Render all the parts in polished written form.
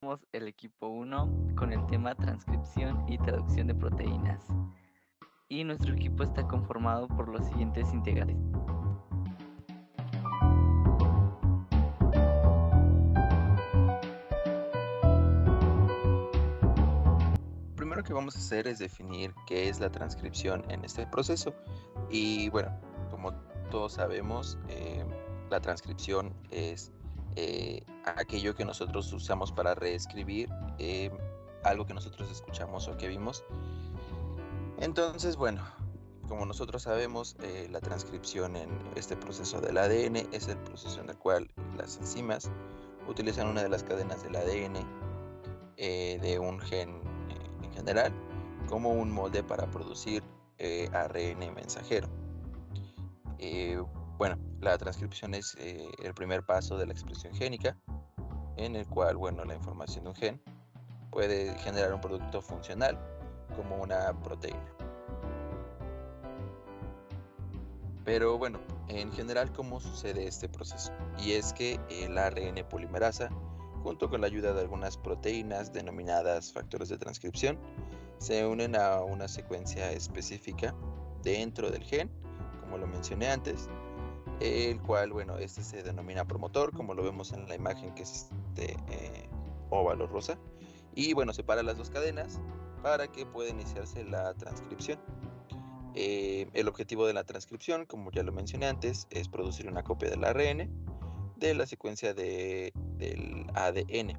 Somos el equipo 1 con el tema transcripción y traducción de proteínas. Y nuestro equipo está conformado por los siguientes integrantes. Lo primero que vamos a hacer es definir qué es la transcripción en este proceso. Y bueno, como todos sabemos, la transcripción es aquello que nosotros usamos para reescribir algo que nosotros escuchamos o que vimos. Entonces, bueno, como nosotros sabemos, la transcripción en este proceso del ADN es el proceso en el cual las enzimas utilizan una de las cadenas del ADN de un gen en general como un molde para producir ARN mensajero. Bueno, la transcripción es el primer paso de la expresión génica, en el cual, bueno, la información de un gen puede generar un producto funcional como una proteína. Pero bueno, en general, ¿cómo sucede este proceso? Y es que el ARN polimerasa, junto con la ayuda de algunas proteínas denominadas factores de transcripción, se unen a una secuencia específica dentro del gen, como lo mencioné antes, el cual, bueno, este se denomina promotor, como lo vemos en la imagen que es este óvalo rosa, y bueno, separa las dos cadenas para que pueda iniciarse la transcripción. El objetivo de la transcripción, como ya lo mencioné antes, es producir una copia del ARN de la secuencia del ADN.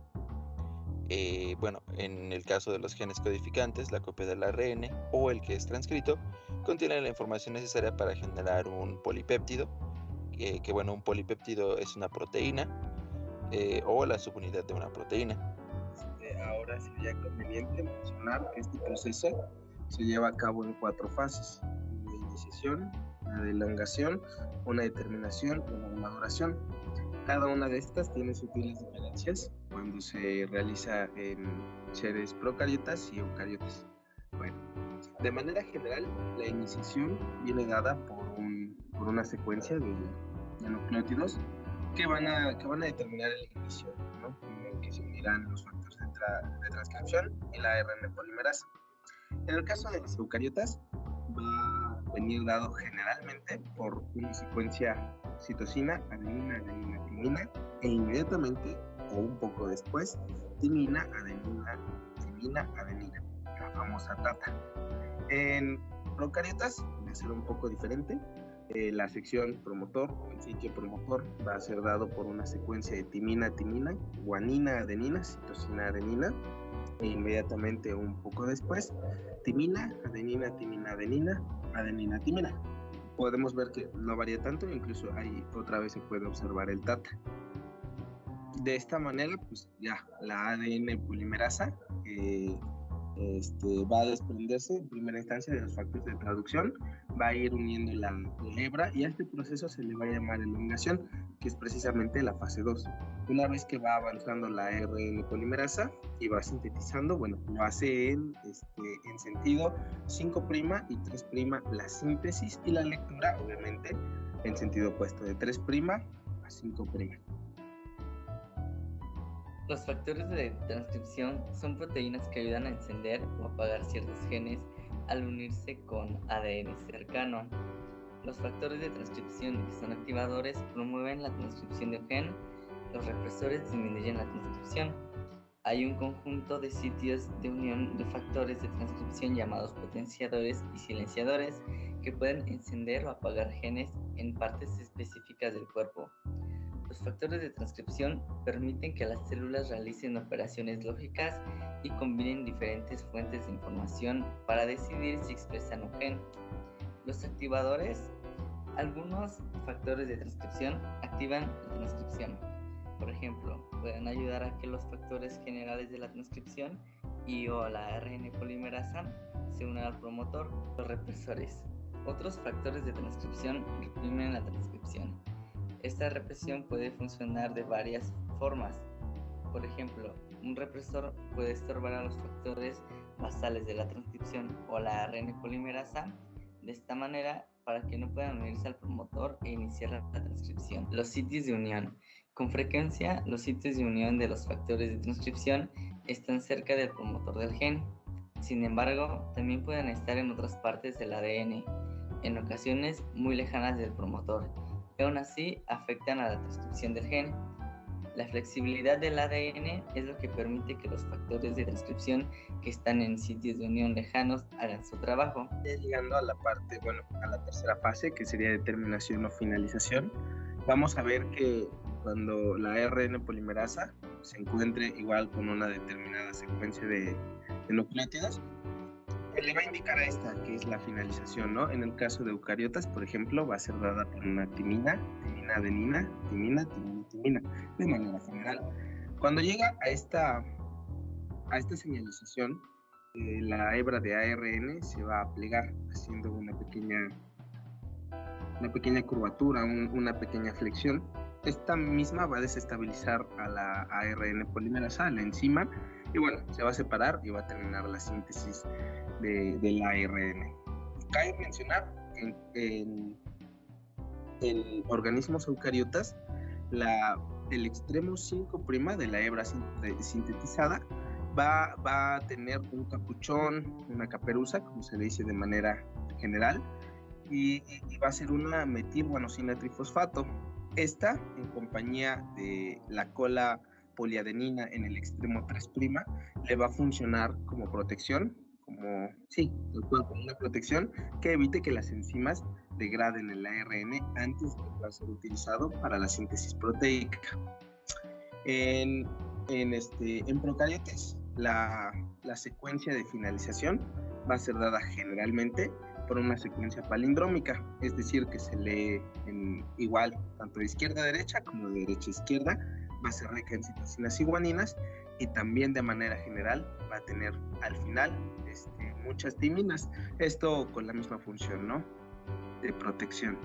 Bueno, en el caso de los genes codificantes, la copia del ARN o el que es transcrito contiene la información necesaria para generar un polipéptido, que bueno, un polipéptido es una proteína o la subunidad de una proteína. Ahora sería conveniente mencionar que este proceso se lleva a cabo en 4 fases: una iniciación, una de elongación, una determinación y una de maduración. Cada una de estas tiene sutiles diferencias cuando se realiza en seres procariotas y eucariotas. Bueno, de manera general, la iniciación viene dada por una secuencia de nucleótidos que van a determinar el inicio, ¿no? En el que se unirán los factores de transcripción y la RN polimerasa. En el caso de las eucariotas, va a venir dado generalmente por una secuencia citosina, adenina, adenina, timina, e inmediatamente o un poco después, timina, adenina, timina, adenina, la famosa TATA. En procariotas va a ser un poco diferente. La sección promotor o el sitio promotor va a ser dado por una secuencia de timina, timina, guanina, adenina, citosina, adenina, e inmediatamente un poco después, timina, adenina, timina, adenina, adenina, timina. Podemos ver que no varía tanto, incluso ahí otra vez se puede observar el TATA. De esta manera, pues ya la ADN polimerasa va a desprenderse en primera instancia de los factores de traducción, va a ir uniendo la hebra y a este proceso se le va a llamar elongación, que es precisamente la fase 2. Una vez que va avanzando la RN polimerasa y va sintetizando, bueno, lo hace en sentido 5' y 3' la síntesis y la lectura, obviamente, en sentido opuesto, de 3' a 5'. Los factores de transcripción son proteínas que ayudan a encender o apagar ciertos genes al unirse con ADN cercano. Los factores de transcripción que son activadores promueven la transcripción de un gen. Los represores disminuyen la transcripción. Hay un conjunto de sitios de unión de factores de transcripción llamados potenciadores y silenciadores que pueden encender o apagar genes en partes específicas del cuerpo. Los factores de transcripción permiten que las células realicen operaciones lógicas y combinen diferentes fuentes de información para decidir si expresan un gen. Los activadores, algunos factores de transcripción activan la transcripción. Por ejemplo, pueden ayudar a que los factores generales de la transcripción y o la ARN polimerasa se unan al promotor. Los represores. Otros factores de transcripción reprimen la transcripción. Esta represión puede funcionar de varias formas. Por ejemplo, un represor puede estorbar a los factores basales de la transcripción o la ARN polimerasa de esta manera para que no puedan unirse al promotor e iniciar la transcripción. Los sitios de unión. Con frecuencia, los sitios de unión de los factores de transcripción están cerca del promotor del gen. Sin embargo, también pueden estar en otras partes del ADN, en ocasiones muy lejanas del promotor, y aún así afectan a la transcripción del gen. La flexibilidad del ADN es lo que permite que los factores de transcripción que están en sitios de unión lejanos hagan su trabajo. Llegando a la parte, a la tercera fase, que sería determinación o finalización, vamos a ver que cuando la ARN polimerasa se encuentre igual con una determinada secuencia de nucleótidos, le va a indicar a esta que es la finalización, ¿no? En el caso de eucariotas, por ejemplo, va a ser dada por una timina, adenina, timina, de manera general. Cuando llega a esta señalización, la hebra de ARN se va a plegar haciendo una pequeña curvatura, una pequeña flexión. Esta misma va a desestabilizar a la ARN polimerasa, a la enzima, y se va a separar y va a terminar la síntesis del ARN. Cabe mencionar que en organismos eucariotas, el extremo 5' de la hebra sintetizada va a tener un capuchón, una caperuza, como se le dice de manera general, y va a ser una metilguanosina trifosfato. Esta, en compañía de la cola poliadenina en el extremo 3', le va a funcionar como protección, como una protección que evite que las enzimas degraden el ARN antes de que pueda ser utilizado para la síntesis proteica. En procariotes, la secuencia de finalización va a ser dada generalmente por una secuencia palindrómica, es decir, que se lee igual tanto de izquierda a derecha como de derecha a izquierda, va a ser rica en citosinas y guaninas, y también de manera general va a tener al final muchas timinas, esto con la misma función, ¿no?, de protección.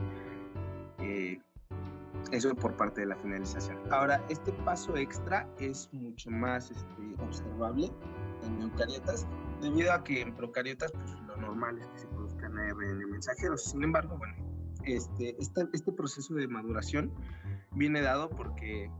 Eso por parte de la finalización. Ahora, este paso extra es mucho más observable en eucariotas, debido a que en procariotas lo normal es que se produzcan ARN mensajeros. Sin embargo, este proceso de maduración viene dado porque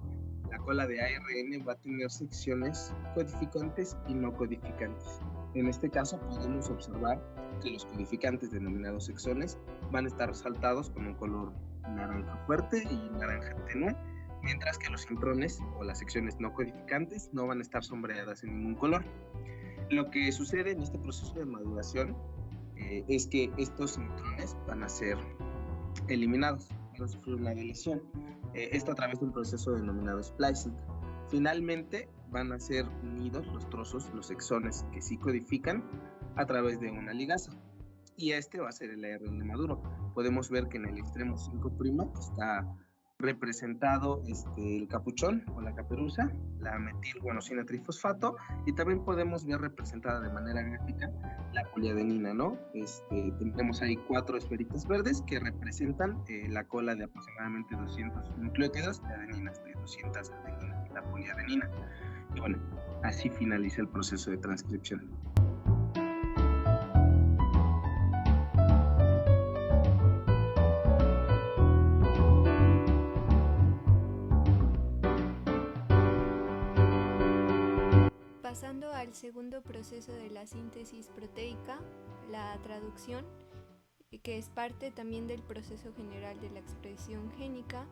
la cola de ARN va a tener secciones codificantes y no codificantes. En este caso podemos observar que los codificantes denominados exones van a estar resaltados con un color naranja fuerte y naranja tenue, mientras que los intrones o las secciones no codificantes no van a estar sombreadas en ningún color. Lo que sucede en este proceso de maduración es que estos intrones van a ser eliminados, van a sufrir una deleción, esto a través de un proceso denominado splicing. Finalmente van a ser unidos los trozos, los exones que sí codifican, a través de una ligasa, y este va a ser el ARN maduro. Podemos ver que en el extremo 5' está representado el capuchón o la caperuza, la metilguanosina trifosfato, y también podemos ver representada de manera gráfica la poliadenina, ¿no? Tenemos ahí 4 esferitas verdes que representan la cola de aproximadamente 200 nucleótidos de adeninas, de 200 adeninas, la poliadenina. Y así finaliza el proceso de transcripción. Pasando al segundo proceso de la síntesis proteica, la traducción, que es parte también del proceso general de la expresión génica,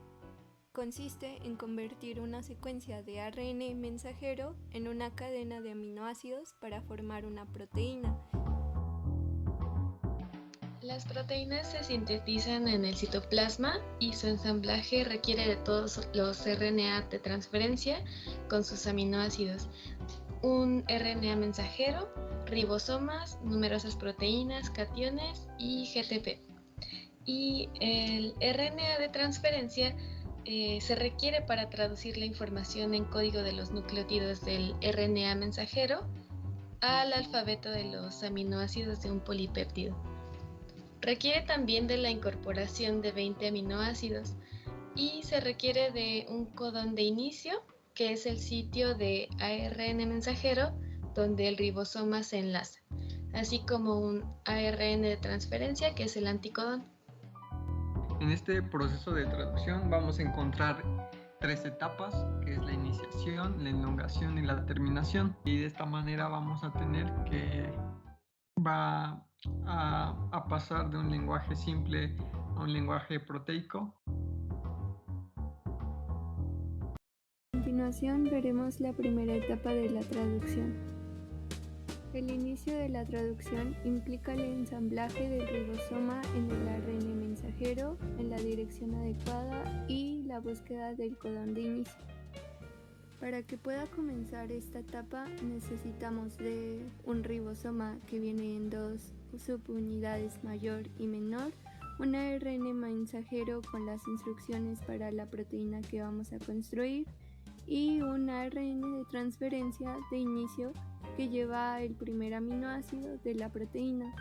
consiste en convertir una secuencia de ARN mensajero en una cadena de aminoácidos para formar una proteína. Las proteínas se sintetizan en el citoplasma y su ensamblaje requiere de todos los RNA de transferencia con sus aminoácidos, un RNA mensajero, ribosomas, numerosas proteínas, cationes y GTP. Y el RNA de transferencia se requiere para traducir la información en código de los nucleótidos del RNA mensajero al alfabeto de los aminoácidos de un polipéptido. Requiere también de la incorporación de 20 aminoácidos y se requiere de un codón de inicio, que es el sitio de ARN mensajero donde el ribosoma se enlaza, así como un ARN de transferencia, que es el anticodón. En este proceso de traducción vamos a encontrar 3 etapas, que es la iniciación, la elongación y la terminación. Y de esta manera vamos a tener que va a pasar de un lenguaje simple a un lenguaje proteico. A continuación veremos la primera etapa de la traducción. El inicio de la traducción implica el ensamblaje del ribosoma en el ARN mensajero en la dirección adecuada y la búsqueda del codón de inicio. Para que pueda comenzar esta etapa necesitamos de un ribosoma que viene en 2 subunidades mayor y menor, un ARN mensajero con las instrucciones para la proteína que vamos a construir y un ARN de transferencia de inicio que lleva el primer aminoácido de la proteína.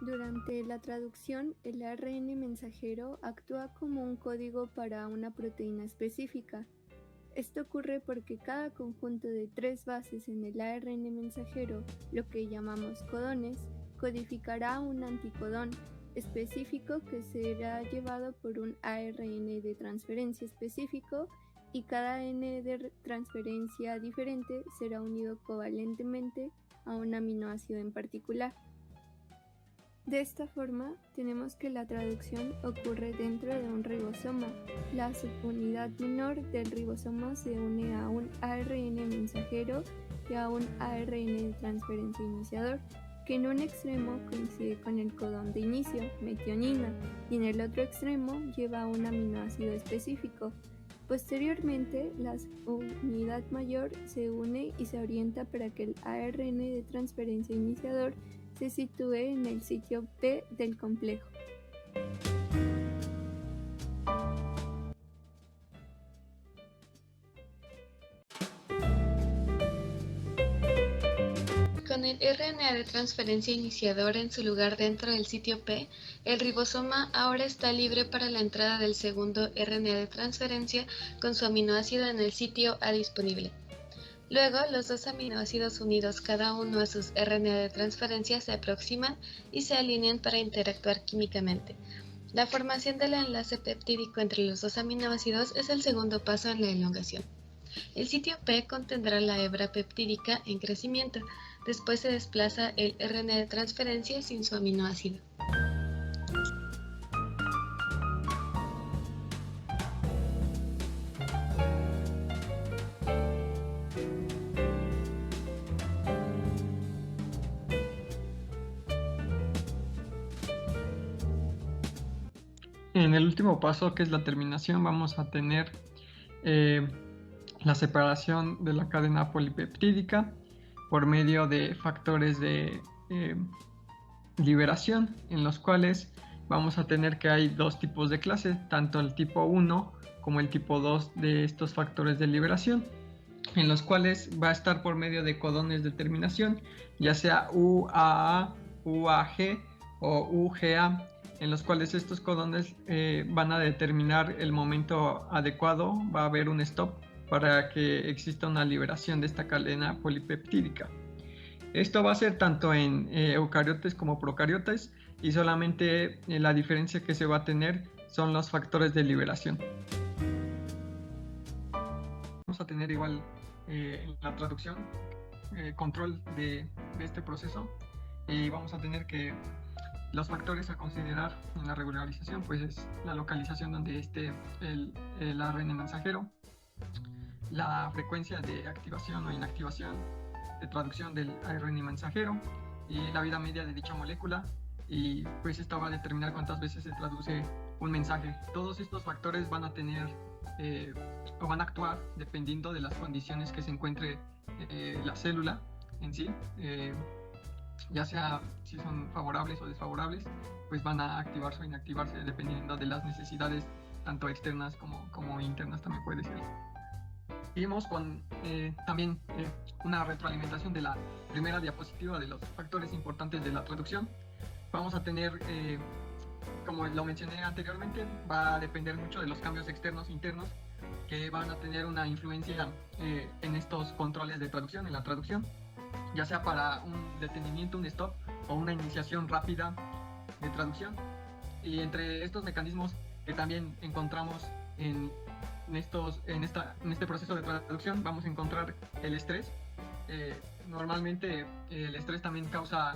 Durante la traducción, el ARN mensajero actúa como un código para una proteína específica. Esto ocurre porque cada conjunto de 3 bases en el ARN mensajero, lo que llamamos codones, codificará un anticodón específico que será llevado por un ARN de transferencia específico y cada N de transferencia diferente será unido covalentemente a un aminoácido en particular. De esta forma, tenemos que la traducción ocurre dentro de un ribosoma. La subunidad menor del ribosoma se une a un ARN mensajero y a un ARN de transferencia iniciador, que en un extremo coincide con el codón de inicio, metionina, y en el otro extremo lleva un aminoácido específico. Posteriormente, la unidad mayor se une y se orienta para que el ARN de transferencia iniciador se sitúe en el sitio P del complejo. Con el RNA de transferencia iniciador en su lugar dentro del sitio P, el ribosoma ahora está libre para la entrada del segundo RNA de transferencia con su aminoácido en el sitio A disponible. Luego, los 2 aminoácidos unidos cada uno a sus RNA de transferencia se aproximan y se alinean para interactuar químicamente. La formación del enlace peptídico entre los 2 aminoácidos es el segundo paso en la elongación. El sitio P contendrá la hebra peptídica en crecimiento. Después se desplaza el RNA de transferencia sin su aminoácido. En el último paso, que es la terminación, vamos a tener la separación de la cadena polipeptídica por medio de factores de liberación, en los cuales vamos a tener que hay 2 tipos de clase, tanto el tipo 1 como el tipo 2 de estos factores de liberación, en los cuales va a estar por medio de codones de terminación, ya sea UAA, UAG o UGA, en los cuales estos codones van a determinar el momento adecuado. Va a haber un stop para que exista una liberación de esta cadena polipeptídica. Esto va a ser tanto en eucariotes como procariotes, y solamente la diferencia que se va a tener son los factores de liberación. Vamos a tener igual en la traducción control de este proceso, y vamos a tener que los factores a considerar en la regularización pues es la localización donde esté el ARN mensajero, la frecuencia de activación o inactivación, de traducción del ARN mensajero y la vida media de dicha molécula, y pues esto va a determinar cuántas veces se traduce un mensaje. Todos estos factores van a tener o van a actuar dependiendo de las condiciones que se encuentre la célula en sí, ya sea si son favorables o desfavorables, pues van a activarse o inactivarse dependiendo de las necesidades tanto externas como internas también puede ser. Seguimos con también una retroalimentación de la primera diapositiva de los factores importantes de la traducción. Vamos a tener, como lo mencioné anteriormente, va a depender mucho de los cambios externos e internos que van a tener una influencia en estos controles de traducción, en la traducción, ya sea para un detenimiento, un stop o una iniciación rápida de traducción. Y entre estos mecanismos que también encontramos en este proceso de traducción vamos a encontrar el estrés. Normalmente el estrés también causa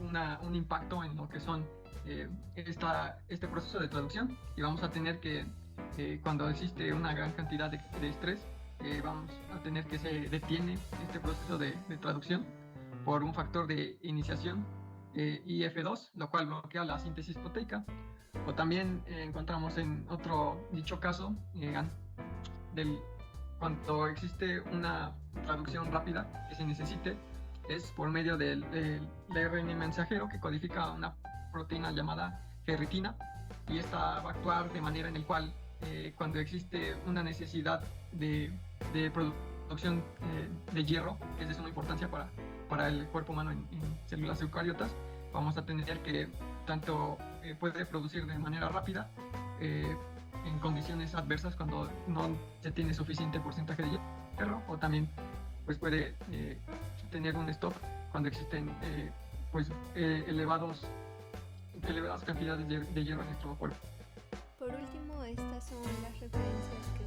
un impacto en lo que son este proceso de traducción, y vamos a tener que, cuando existe una gran cantidad de estrés, vamos a tener que se detiene este proceso de traducción por un factor de iniciación IF2, lo cual bloquea la síntesis proteica. O también encontramos en otro dicho caso cuando existe una traducción rápida que se necesite, es por medio del ARN mensajero que codifica una proteína llamada ferritina, y esta va a actuar de manera en la cual cuando existe una necesidad de producción de hierro, que es de suma importancia para el cuerpo humano en células eucariotas, vamos a tener que tanto puede producir de manera rápida en condiciones adversas cuando no se tiene suficiente porcentaje de hierro, o también pues puede tener un stop cuando existen elevadas cantidades de hierro en nuestro cuerpo. Por último, estas son las referencias que